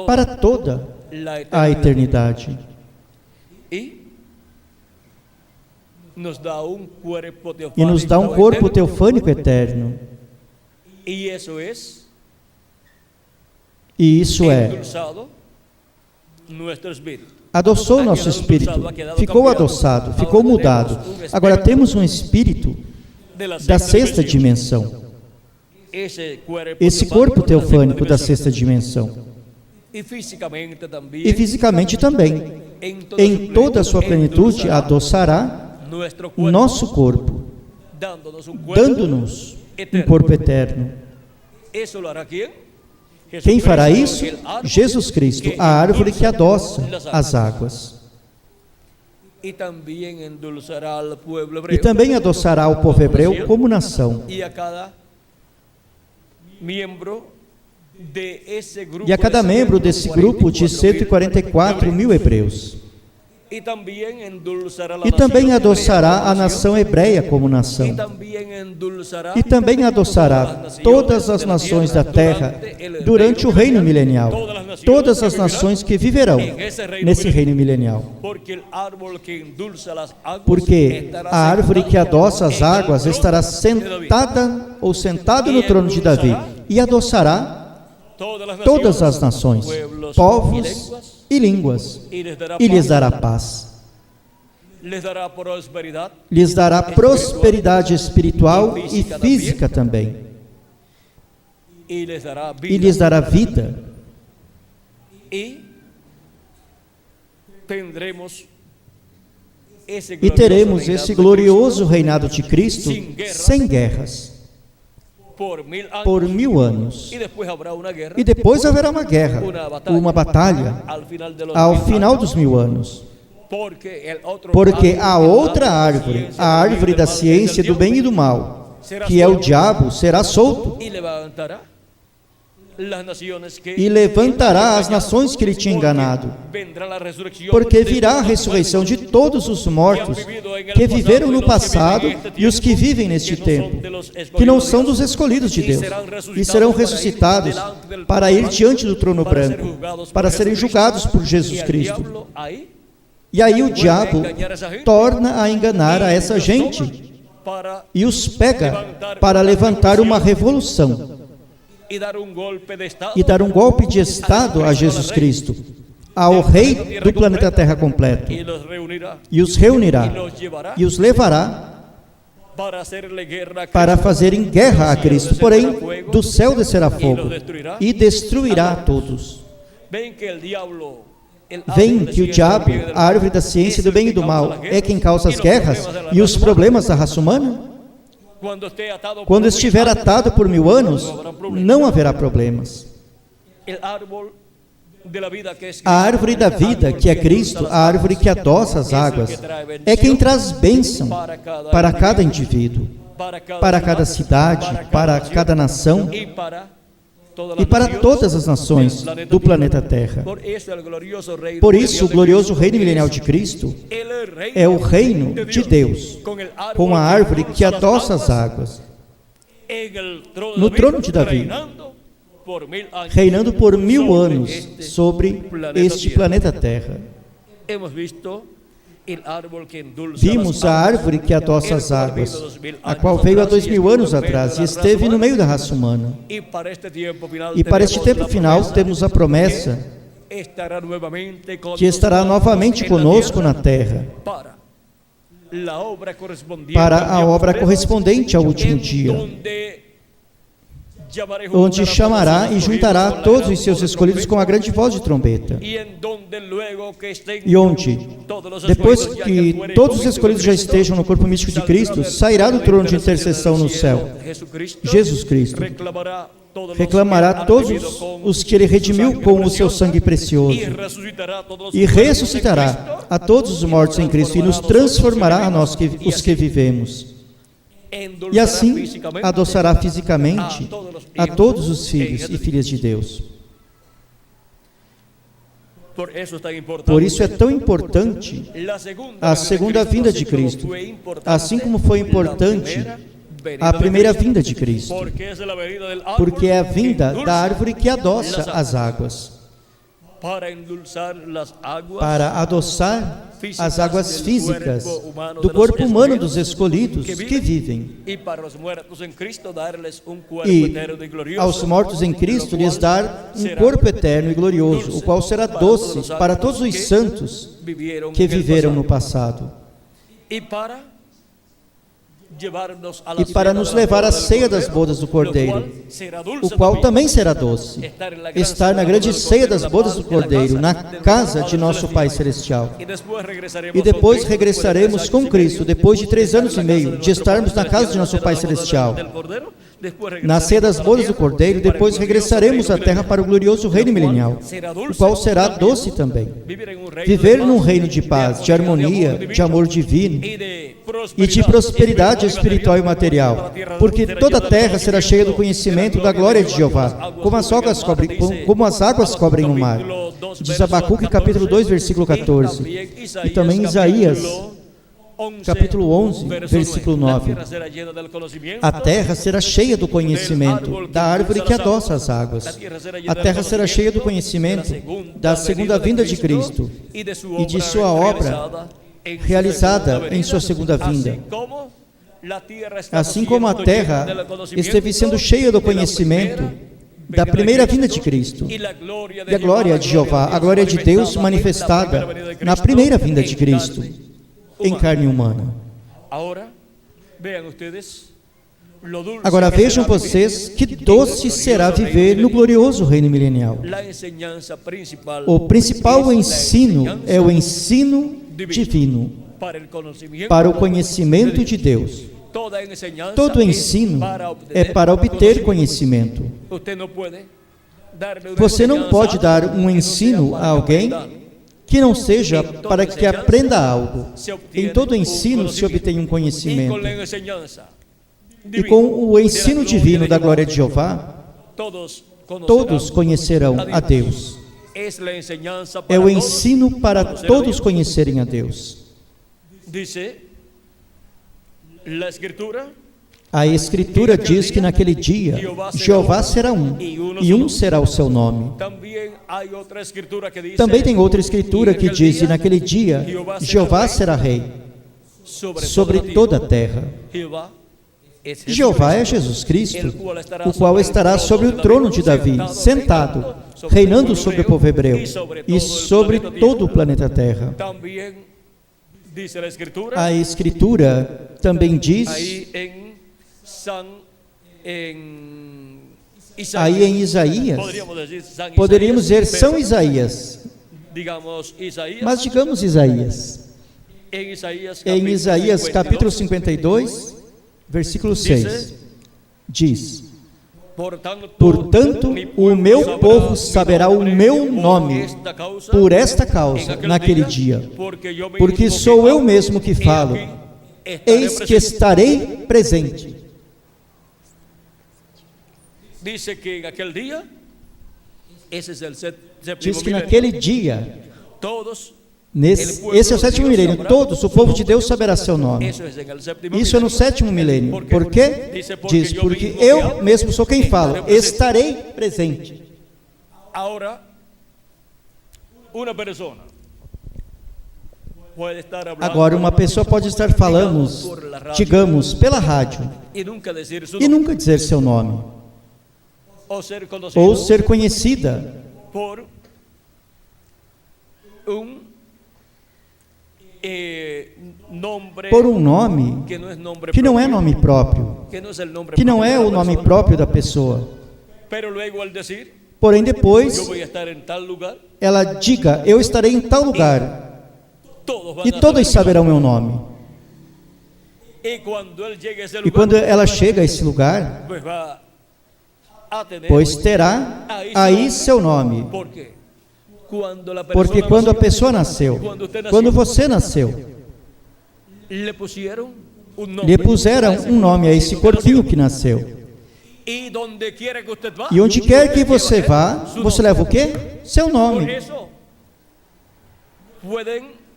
para toda a eternidade. E nos dá um corpo teofânico eterno. E isso é, adoçou nosso espírito, ficou adoçado, ficou mudado. Agora temos um espírito da sexta dimensão, esse corpo teofânico da sexta dimensão. E fisicamente também, em toda a sua plenitude, adoçará o nosso corpo, dando-nos um corpo eterno. Quem fará isso? Jesus Cristo, a árvore que adoça as águas. E também adoçará o povo hebreu como nação. E a cada membro desse grupo de 144 mil hebreus. E também adoçará a nação hebreia como nação. E também adoçará todas as nações da terra durante o reino milenial. Todas as nações que viverão nesse reino milenial. Porque a árvore que adoça as águas estará sentada ou sentado no trono de Davi e adoçará todas as nações, povos e línguas, e lhes dará paz. Lhes dará prosperidade espiritual e física também. E lhes dará vida. E teremos esse glorioso reinado de Cristo sem guerras. Por 1000 anos. E depois haverá uma guerra, uma batalha, ao final dos 1000 anos. Porque a outra árvore, a árvore da ciência do bem e do mal, que é o diabo, será solto. E levantará as nações que ele tinha enganado, porque virá a ressurreição de todos os mortos que viveram no passado e os que vivem neste tempo, que não são dos escolhidos de Deus, e serão ressuscitados para ir diante do trono branco, para serem julgados por Jesus Cristo. E aí o diabo torna a enganar a essa gente e os pega para levantar uma revolução e dar um golpe de Estado a Jesus Cristo, ao Rei do planeta Terra completo, e os reunirá e os levará para fazerem guerra a Cristo. Porém, do céu descerá fogo e destruirá a todos. Veem que o diabo, a árvore da ciência do bem e do mal, é quem causa as guerras e os problemas da raça humana? Quando estiver atado por 1000 anos, não haverá problemas. A árvore da vida, que é Cristo, a árvore que adoça as águas, é quem traz bênção para cada indivíduo, para cada cidade, para cada nação e para todas as nações do planeta Terra. Por isso, o glorioso reino milenial de Cristo é o reino de Deus, com a árvore que adoça as águas, no trono de Davi, reinando por 1000 anos sobre este planeta Terra. Vimos a árvore que adoça as águas, a qual veio há 2000 anos atrás e esteve no meio da raça humana. E para este tempo final temos a promessa que estará novamente conosco na terra, para a obra correspondente ao último dia, onde chamará e juntará todos os seus escolhidos com a grande voz de trombeta. E onde, depois que todos os escolhidos já estejam no corpo místico de Cristo, sairá do trono de intercessão no céu, Jesus Cristo, reclamará todos os que ele redimiu com o seu sangue precioso, e ressuscitará a todos os mortos em Cristo, e nos transformará a nós, os que vivemos. E assim adoçará fisicamente a todos os filhos e filhas de Deus. Por isso é tão importante a segunda vinda de Cristo, assim como foi importante a primeira vinda de Cristo, porque é a vinda da árvore que adoça as águas, para adoçar as águas físicas do corpo humano dos escolhidos que vivem, e aos mortos em Cristo lhes dar um corpo eterno e glorioso, o qual será doce para todos os santos que viveram no passado, e para nos levar à ceia das bodas do Cordeiro, o qual também será doce, estar na grande ceia das bodas do Cordeiro, na casa de nosso Pai Celestial. E depois regressaremos com Cristo, depois de 3 anos e meio, de estarmos na casa de nosso Pai Celestial, na ceia das bodas do Cordeiro. Depois regressaremos à terra para o glorioso reino milenial, o qual será doce também. Viver num reino de paz, de harmonia, de amor divino e de prosperidade espiritual e material, porque toda a terra será cheia do conhecimento da glória de Jeová, como as águas cobrem o mar. diz Abacuque capítulo 2, versículo 14, e também Isaías capítulo 11, versículo 9. A terra será cheia do conhecimento da árvore que adoça as águas. A terra será cheia do conhecimento da segunda vinda de Cristo e de sua obra realizada em sua segunda vinda. Assim como a terra esteve sendo cheia do conhecimento da primeira vinda de Cristo e a glória de Jeová, a glória de Deus manifestada na primeira vinda de Cristo em carne humana. Agora vejam vocês que doce será viver no glorioso reino milenial. O principal ensino é o ensino divino para o conhecimento de Deus. Todo ensino é para obter conhecimento. Você não pode dar um ensino a alguém que não seja para que aprenda algo. Em todo ensino se obtém um conhecimento. E com o ensino divino da glória de Jeová, todos conhecerão a Deus. É o ensino para todos conhecerem a Deus. A Escritura diz que naquele dia Jeová será um, e um será o seu nome. Também tem outra Escritura que diz, e naquele dia Jeová será rei sobre toda a terra. Jeová é Jesus Cristo, o qual estará sobre o trono de Davi, sentado, reinando sobre o povo hebreu e sobre todo o planeta Terra. A Escritura também diz, aí em Isaías, poderíamos dizer São Isaías, mas digamos Isaías. Em Isaías capítulo 52, versículo 6, diz: portanto, o meu povo saberá o meu nome por esta causa naquele dia, porque sou eu mesmo que falo, eis que estarei presente. Diz que naquele dia, esse é o sétimo milênio, todos, o povo de Deus saberá seu nome. Isso é no sétimo milênio. Por quê? Diz, porque eu mesmo sou quem falo, estarei presente. Agora, uma pessoa pode estar falando, digamos, pela rádio, e nunca dizer seu nome, ou ser conhecida por um nome que não é nome próprio, que não é o nome próprio da pessoa. Porém, depois, ela diga, eu estarei em tal lugar, e todos saberão meu nome. E quando ela chega a esse lugar, pois terá aí seu nome. Porque quando a pessoa nasceu, quando você nasceu, lhe puseram um nome a esse corpinho que nasceu. E onde quer que você vá, você leva o quê? Seu nome.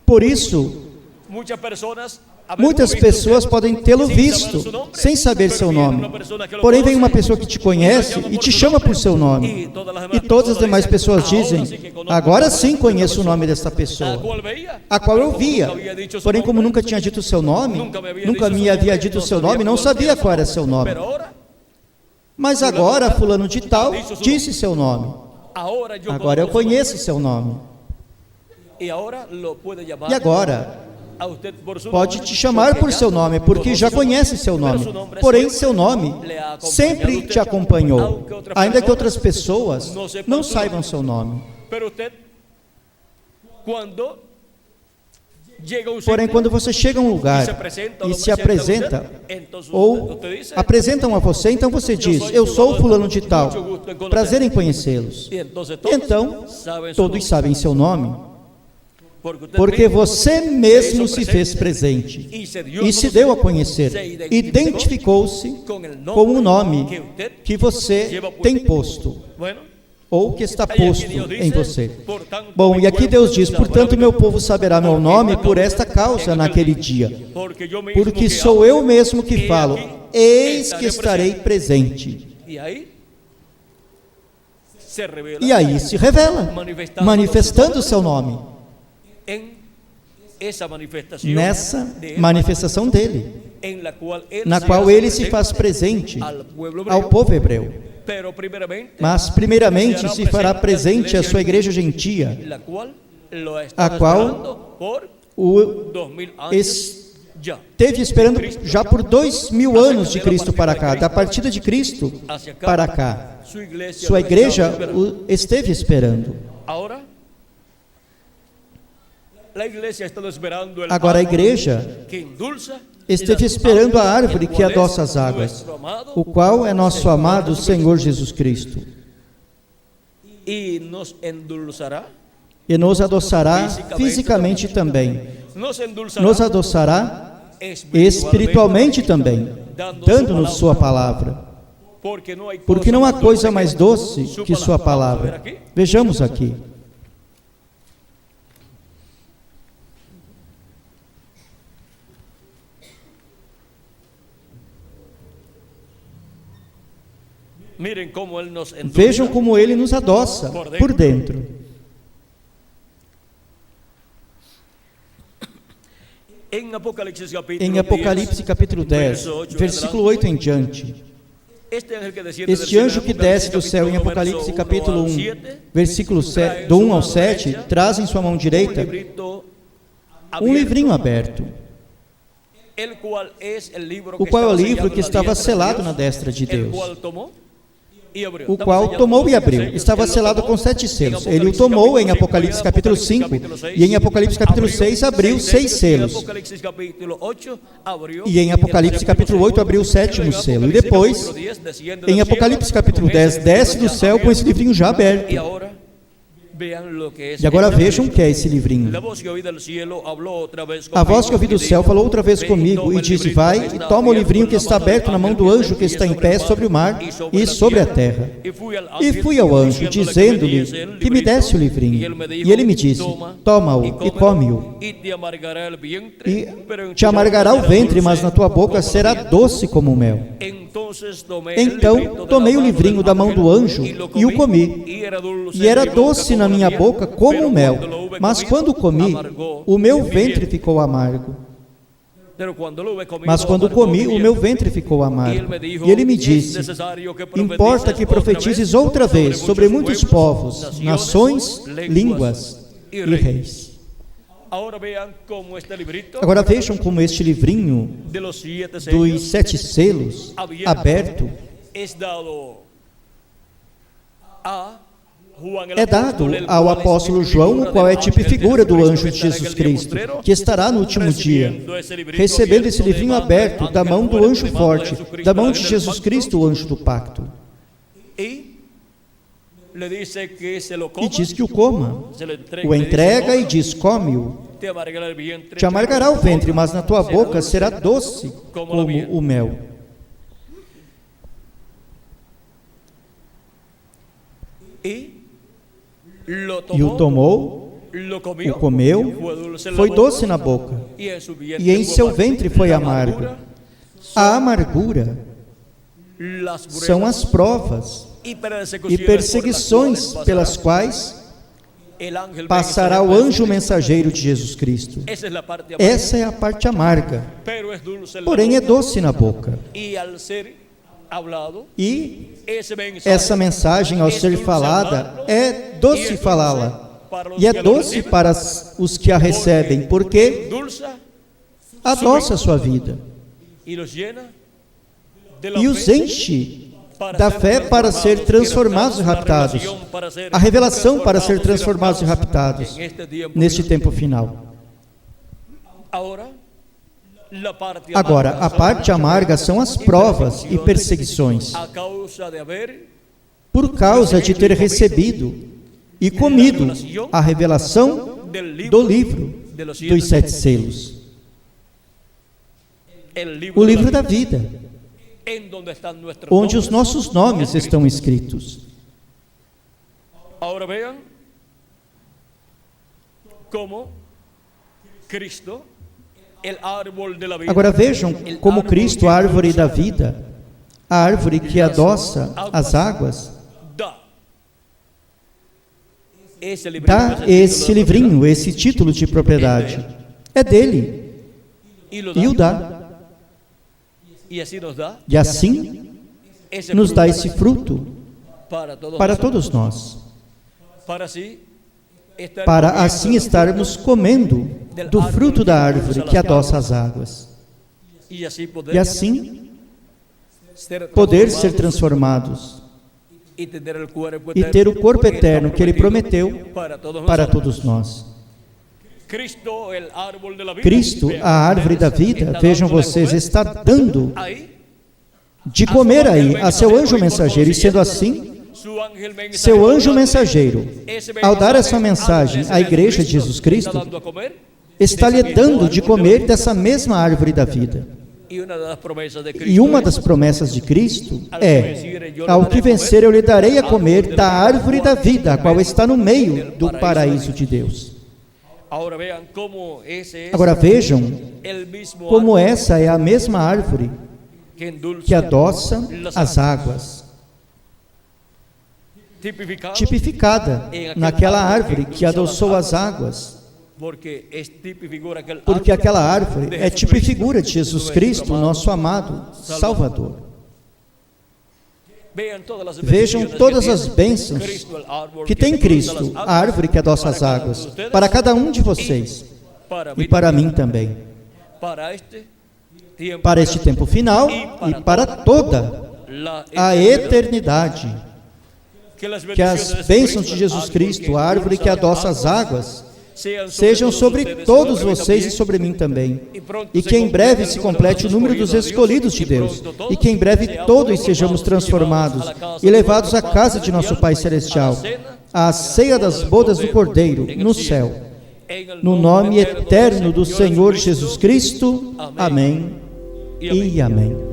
Por isso, muitas pessoas podem tê-lo visto sem saber seu nome. Porém, vem uma pessoa que te conhece e te chama por seu nome. E todas as demais pessoas dizem, agora sim conheço o nome desta pessoa, a qual eu via. Porém, como nunca tinha dito o seu nome, nunca me havia dito o seu nome, não sabia qual era seu nome. Mas agora, fulano de tal, disse seu nome. Agora eu conheço seu nome. E agora, pode te chamar por seu nome, porque já conhece seu nome. Porém, seu nome sempre te acompanhou, ainda que outras pessoas não saibam seu nome. Porém, quando você chega a um lugar e se apresenta, ou apresentam a você, então você diz, eu sou fulano de tal, prazer em conhecê-los. Então, todos sabem seu nome, porque você mesmo se fez presente e se deu a conhecer, identificou-se com o nome que você tem posto. ou que está posto em você. Bom, e aqui Deus diz, portanto meu povo saberá meu nome por esta causa naquele dia, porque sou eu mesmo que falo, eis que estarei presente. E aí se revela, manifestando o seu nome, nessa manifestação dele, na qual ele se faz presente ao povo hebreu. Mas primeiramente se fará presente a sua igreja gentia, a qual esteve esperando já por 2000 anos de Cristo para cá, da partida de Cristo para cá. Sua igreja esteve esperando. Agora a igreja esteve esperando a árvore que adoça as águas, o qual é nosso amado Senhor Jesus Cristo. E nos adoçará fisicamente também. Nos adoçará espiritualmente também, dando-nos sua palavra. Porque não há coisa mais doce que sua palavra. Vejamos aqui. Vejam como ele nos adoça por dentro. Em Apocalipse capítulo 10, versículo 8 em diante. Este anjo que desce do céu em Apocalipse capítulo 1, versículo do 1 ao 7, traz em sua mão direita um livrinho aberto, o qual é o livro que estava selado na destra de Deus, o qual tomou e abriu. Estava selado com 7 selos. Ele o tomou em Apocalipse capítulo 5, e em Apocalipse capítulo 6 abriu 6 selos. E em Apocalipse capítulo 8 abriu o 7º selo. E depois, em Apocalipse capítulo 10, desce do céu com esse livrinho já aberto. E agora vejam o que é esse livrinho. A voz que ouvi do céu falou outra vez comigo e disse, vai e toma o livrinho que está aberto na mão do anjo que está em pé sobre o mar e sobre a terra. E fui ao anjo, dizendo-lhe que me desse o livrinho. E ele me disse, toma-o e come-o. E te amargará o ventre, mas na tua boca será doce como mel. Então tomei o livrinho da mão do anjo e o comi. E era doce na minha boca como o mel, mas quando comi, o meu ventre ficou amargo. Mas quando comi, o meu ventre ficou amargo. E ele me disse, importa que profetizes outra vez sobre muitos povos, nações, línguas e reis. Agora vejam como este livrinho dos 7 selos aberto é dado ao apóstolo João, o qual é tipo e figura do anjo de Jesus Cristo, que estará no último dia, recebendo esse livrinho aberto da mão do anjo forte, da mão de Jesus Cristo, o anjo do pacto. E diz que o coma, o entrega e diz, come-o, te amargará o ventre, mas na tua boca será doce como o mel. E o tomou, o comeu, foi doce na boca, e em seu ventre foi amargo. A amargura são as provas e perseguições pelas quais passará o anjo mensageiro de Jesus Cristo. Essa é a parte amarga, porém é doce na boca. E essa mensagem, ao ser falada, é doce falá-la. E é doce para os que a recebem, porque adoça a sua vida. E os enche da fé para ser transformados e raptados. A revelação para ser transformados e raptados neste tempo final. Agora, a parte amarga são as provas e perseguições, por causa de ter recebido e comido a revelação do livro dos 7 selos, o livro da vida, onde os nossos nomes estão escritos. Agora vejam como Cristo, agora vejam como Cristo, a árvore da vida, a árvore que adoça as águas, dá esse livrinho, esse título de propriedade. É dele. E o dá. E assim nos dá esse fruto para todos nós. Para assim estarmos comendo do fruto da árvore que adoça as águas. E assim poder ser transformados e ter o corpo eterno que Ele prometeu para todos nós. Cristo, a árvore da vida, vejam vocês, está dando de comer aí a seu anjo mensageiro, e sendo assim, seu anjo mensageiro, ao dar essa mensagem à igreja de Jesus Cristo, está lhe dando de comer dessa mesma árvore da vida. E uma das promessas de Cristo é: ao que vencer eu lhe darei a comer da árvore da vida, a qual está no meio do paraíso de Deus. Agora vejam como essa é a mesma árvore que adoça as águas, tipificada naquela árvore que adoçou as águas, porque aquela árvore é tipo e figura de Jesus Cristo, nosso amado Salvador. Vejam todas as bênçãos que tem Cristo, a árvore que adoça as águas, para cada um de vocês e para mim também, para este tempo final e para toda a eternidade. Que as bênçãos de Jesus Cristo, a árvore que adoça as águas, sejam sobre todos vocês e sobre mim também, e que em breve se complete o número dos escolhidos de Deus, e que em breve todos sejamos transformados e levados à casa de nosso Pai Celestial, à ceia das bodas do Cordeiro, no céu, no nome eterno do Senhor Jesus Cristo. Amém e amém.